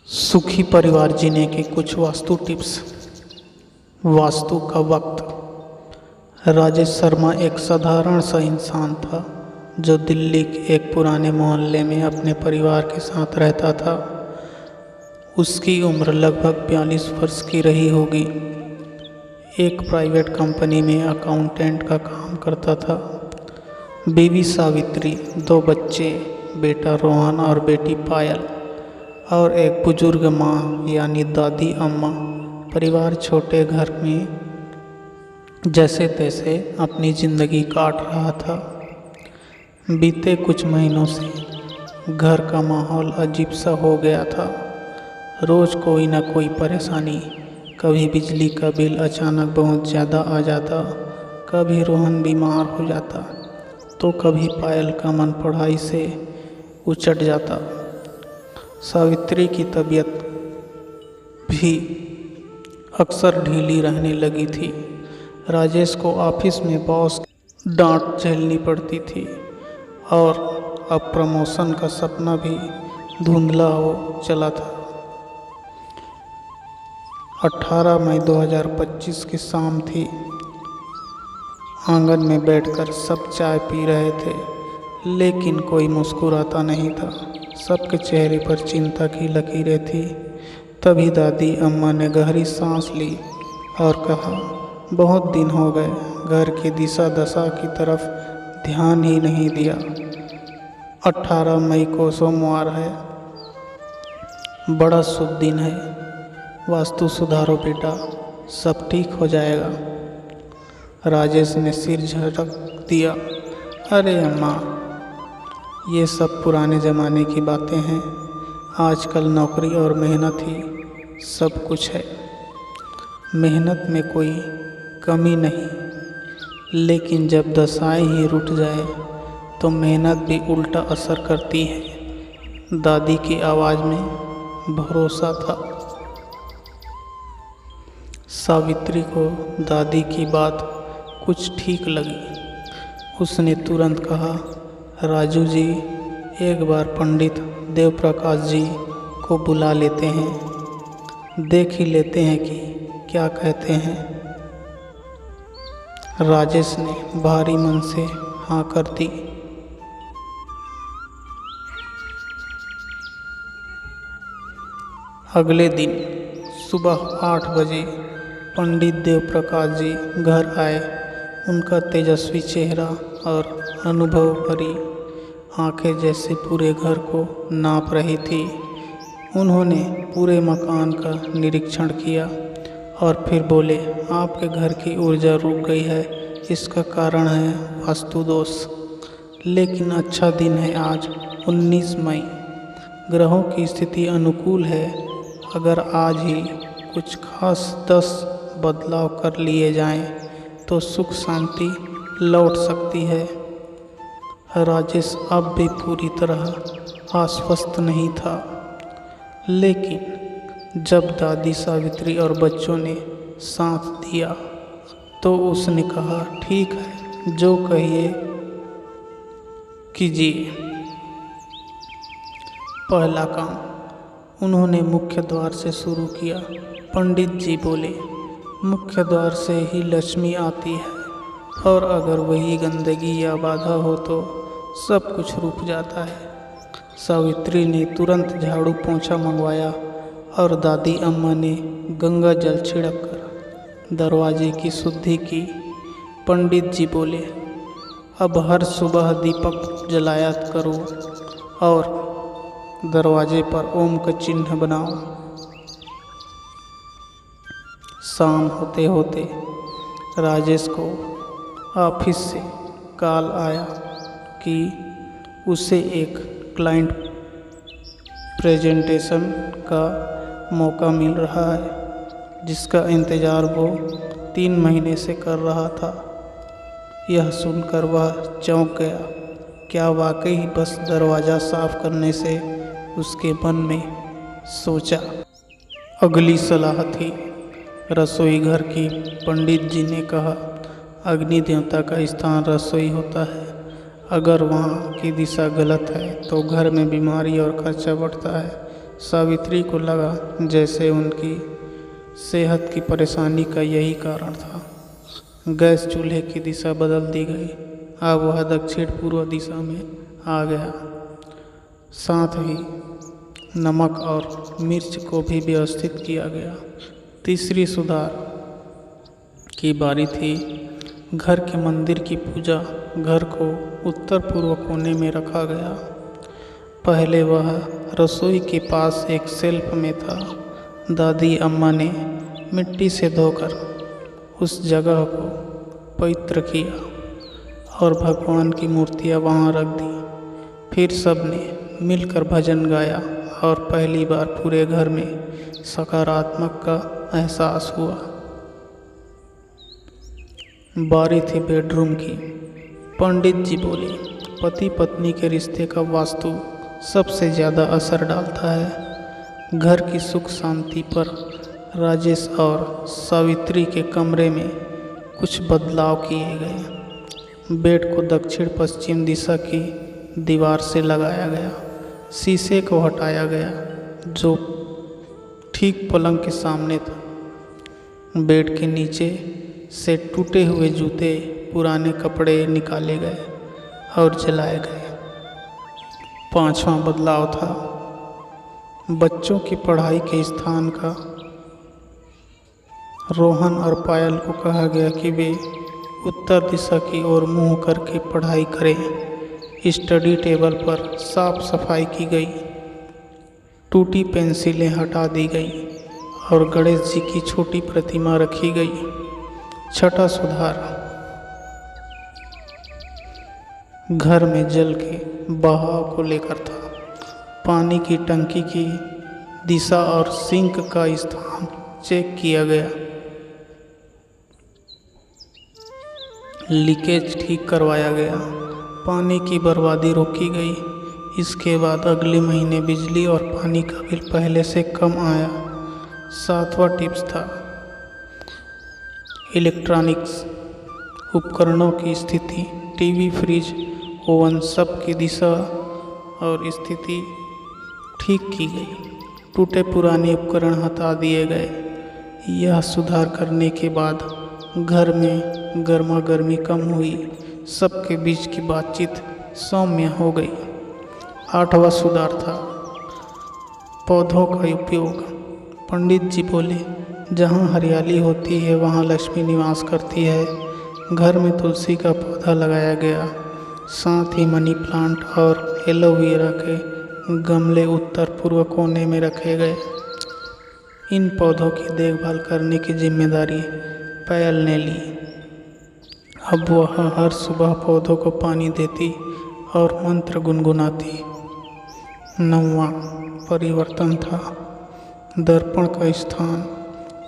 सुखी परिवार जीने के कुछ वास्तु टिप्स। वास्तु का वक्त। राजेश शर्मा एक साधारण सा इंसान था जो दिल्ली के एक पुराने मोहल्ले में अपने परिवार के साथ रहता था। उसकी उम्र लगभग 42 वर्ष की रही होगी। एक प्राइवेट कंपनी में अकाउंटेंट का काम करता था। बीवी सावित्री, 2 बच्चे, बेटा रोहन और बेटी पायल और एक बुजुर्ग माँ यानी दादी अम्मा। परिवार छोटे घर में जैसे तैसे अपनी ज़िंदगी काट रहा था। बीते कुछ महीनों से घर का माहौल अजीब सा हो गया था। रोज़ कोई ना कोई परेशानी। कभी बिजली का बिल अचानक बहुत ज़्यादा आ जाता, कभी रोहन बीमार हो जाता, तो कभी पायल का मन पढ़ाई से उचट जाता। सावित्री की तबीयत भी अक्सर ढीली रहने लगी थी। राजेश को ऑफिस में बॉस की डांट झेलनी पड़ती थी और अब प्रमोशन का सपना भी धुंधला हो चला था। 18 मई 2025 की शाम थी। आंगन में बैठकर सब चाय पी रहे थे, लेकिन कोई मुस्कुराता नहीं था। सबके चेहरे पर चिंता की लकीरें थी। तभी दादी अम्मा ने गहरी सांस ली और कहा, बहुत दिन हो गए घर की दिशा दशा की तरफ ध्यान ही नहीं दिया। 18 मई को सोमवार है, बड़ा शुभ दिन है। वास्तु सुधारो बेटा, सब ठीक हो जाएगा। राजेश ने सिर झटक दिया। अरे अम्मा, ये सब पुराने ज़माने की बातें हैं। आजकल नौकरी और मेहनत ही सब कुछ है। मेहनत में कोई कमी नहीं, लेकिन जब दशाएं ही रुट जाए तो मेहनत भी उल्टा असर करती है। दादी की आवाज़ में भरोसा था। सावित्री को दादी की बात कुछ ठीक लगी। उसने तुरंत कहा, राजू जी, एक बार पंडित देव प्रकाश जी को बुला लेते हैं, देख ही लेते हैं कि क्या कहते हैं। राजेश ने भारी मन से हाँ कर दी। अगले दिन सुबह 8 बजे पंडित देव प्रकाश जी घर आए। उनका तेजस्वी चेहरा और अनुभव भरी आंखें जैसे पूरे घर को नाप रही थी। उन्होंने पूरे मकान का निरीक्षण किया और फिर बोले, आपके घर की ऊर्जा रुक गई है, इसका कारण है वास्तु दोष। लेकिन अच्छा दिन है आज, 19 मई। ग्रहों की स्थिति अनुकूल है। अगर आज ही कुछ खास 10 बदलाव कर लिए जाएं, तो सुख शांति लौट सकती है। राजेश अब भी पूरी तरह आश्वस्त नहीं था, लेकिन जब दादी सावित्री और बच्चों ने साथ दिया तो उसने कहा, ठीक है, जो कहिए कीजिए। पहला काम उन्होंने मुख्य द्वार से शुरू किया। पंडित जी बोले, मुख्य द्वार से ही लक्ष्मी आती है और अगर वही गंदगी या बाधा हो तो सब कुछ रुक जाता है। सावित्री ने तुरंत झाड़ू पोंछा मंगवाया और दादी अम्मा ने गंगा जल छिड़क कर दरवाजे की शुद्धि की। पंडित जी बोले, अब हर सुबह दीपक जलाया करो और दरवाजे पर ओम का चिन्ह बनाओ। शाम होते होते राजेश को ऑफिस से कॉल आया कि उसे एक क्लाइंट प्रेजेंटेशन का मौका मिल रहा है, जिसका इंतज़ार वो 3 महीने से कर रहा था। यह सुनकर वह चौंक गया। क्या वाकई बस दरवाज़ा साफ करने से? उसके मन में सोचा। अगली सलाह थी रसोई घर की। पंडित जी ने कहा, अग्नि देवता का स्थान रसोई होता है। अगर वहाँ की दिशा गलत है तो घर में बीमारी और खर्चा बढ़ता है। सावित्री को लगा जैसे उनकी सेहत की परेशानी का यही कारण था। गैस चूल्हे की दिशा बदल दी गई। अब वह दक्षिण पूर्व दिशा में आ गया। साथ ही नमक और मिर्च को भी व्यवस्थित किया गया। तीसरी सुधार की बारी थी। घर के मंदिर की पूजा घर को उत्तर पूर्व कोने में रखा गया। पहले वह रसोई के पास एक शेल्फ में था। दादी अम्मा ने मिट्टी से धोकर उस जगह को पवित्र किया और भगवान की मूर्तियाँ वहाँ रख दी। फिर सबने मिलकर भजन गाया और पहली बार पूरे घर में सकारात्मक का एहसास हुआ। बारी थी बेडरूम की। पंडित जी बोले, पति पत्नी के रिश्ते का वास्तु सबसे ज़्यादा असर डालता है। घर की सुख शांति पर राजेश और सावित्री के कमरे में कुछ बदलाव किए गए। बेड को दक्षिण पश्चिम दिशा की दीवार से लगाया गया। शीशे को हटाया गया जो ठीक पलंग के सामने था। बेड के नीचे से टूटे हुए जूते, पुराने कपड़े निकाले गए और जलाए गए। पांचवा बदलाव था बच्चों की पढ़ाई के स्थान का। रोहन और पायल को कहा गया कि वे उत्तर दिशा की ओर मुंह करके पढ़ाई करें। स्टडी टेबल पर साफ सफाई की गई। टूटी पेंसिलें हटा दी गई और गणेश जी की छोटी प्रतिमा रखी गई। छठा सुधार घर में जल के बहाव को लेकर था। पानी की टंकी की दिशा और सिंक का स्थान चेक किया गया। लीकेज ठीक करवाया गया। पानी की बर्बादी रोकी गई। इसके बाद अगले महीने बिजली और पानी का बिल पहले से कम आया। सातवां टिप्स था इलेक्ट्रॉनिक्स उपकरणों की स्थिति। टीवी, फ्रिज, ओवन सब की दिशा और स्थिति ठीक की गई। टूटे पुराने उपकरण हटा दिए गए। यह सुधार करने के बाद घर में गर्मा गर्मी कम हुई। सबके बीच की बातचीत सौम्य हो गई। आठवां सुधार था पौधों का उपयोग। पंडित जी बोले, जहाँ हरियाली होती है वहाँ लक्ष्मी निवास करती है। घर में तुलसी का पौधा लगाया गया। साथ ही मनी प्लांट और एलोवेरा के गमले उत्तर पूर्व कोने में रखे गए। इन पौधों की देखभाल करने की जिम्मेदारी पायल ने ली। अब वह हर सुबह पौधों को पानी देती और मंत्र गुनगुनाती। 9वां परिवर्तन था दर्पण का स्थान।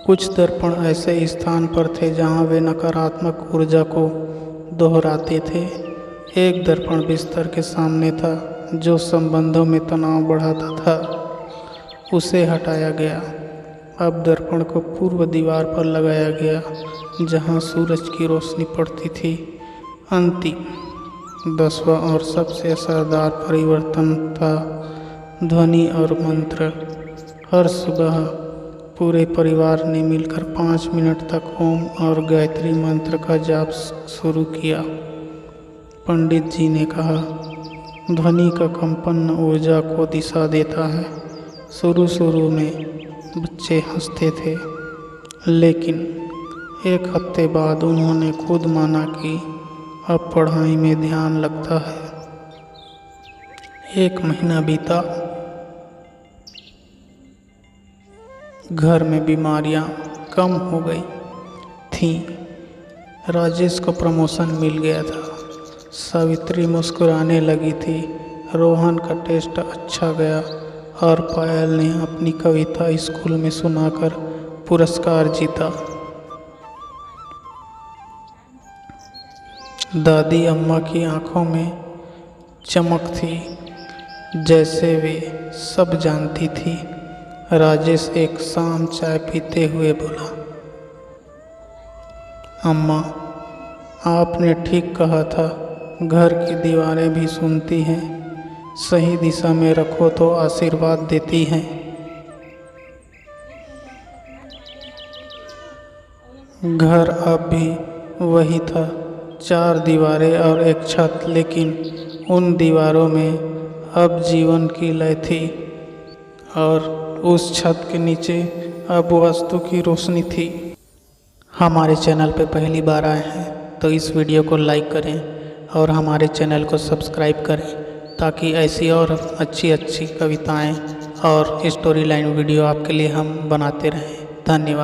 कुछ दर्पण ऐसे स्थान पर थे जहाँ वे नकारात्मक ऊर्जा को दोहराते थे। एक दर्पण बिस्तर के सामने था जो संबंधों में तनाव बढ़ाता था। उसे हटाया गया। अब दर्पण को पूर्व दीवार पर लगाया गया जहाँ सूरज की रोशनी पड़ती थी। अंतिम 10वां और सबसे असरदार परिवर्तन था ध्वनि और मंत्र। हर सुबह पूरे परिवार ने मिलकर 5 मिनट तक ओम और गायत्री मंत्र का जाप शुरू किया। पंडित जी ने कहा, ध्वनि का कंपन ऊर्जा को दिशा देता है। शुरू में बच्चे हंसते थे, लेकिन एक हफ्ते बाद उन्होंने खुद माना कि अब पढ़ाई में ध्यान लगता है। 1 महीना बीता। घर में बीमारियां कम हो गई थीं। राजेश को प्रमोशन मिल गया था। सावित्री मुस्कुराने लगी थी। रोहन का टेस्ट अच्छा गया और पायल ने अपनी कविता स्कूल में सुनाकर पुरस्कार जीता। दादी अम्मा की आंखों में चमक थी, जैसे वे सब जानती थी। राजेश एक शाम चाय पीते हुए बोला, अम्मा, आपने ठीक कहा था, घर की दीवारें भी सुनती हैं। सही दिशा में रखो तो आशीर्वाद देती हैं। घर अब भी वही था, 4 दीवारें और एक छत, लेकिन उन दीवारों में अब जीवन की लय थी और उस छत के नीचे अब वास्तु की रोशनी थी। हमारे चैनल पे पहली बार आए हैं तो इस वीडियो को लाइक करें और हमारे चैनल को सब्सक्राइब करें, ताकि ऐसी और अच्छी अच्छी कविताएं और स्टोरी लाइन वीडियो आपके लिए हम बनाते रहें। धन्यवाद।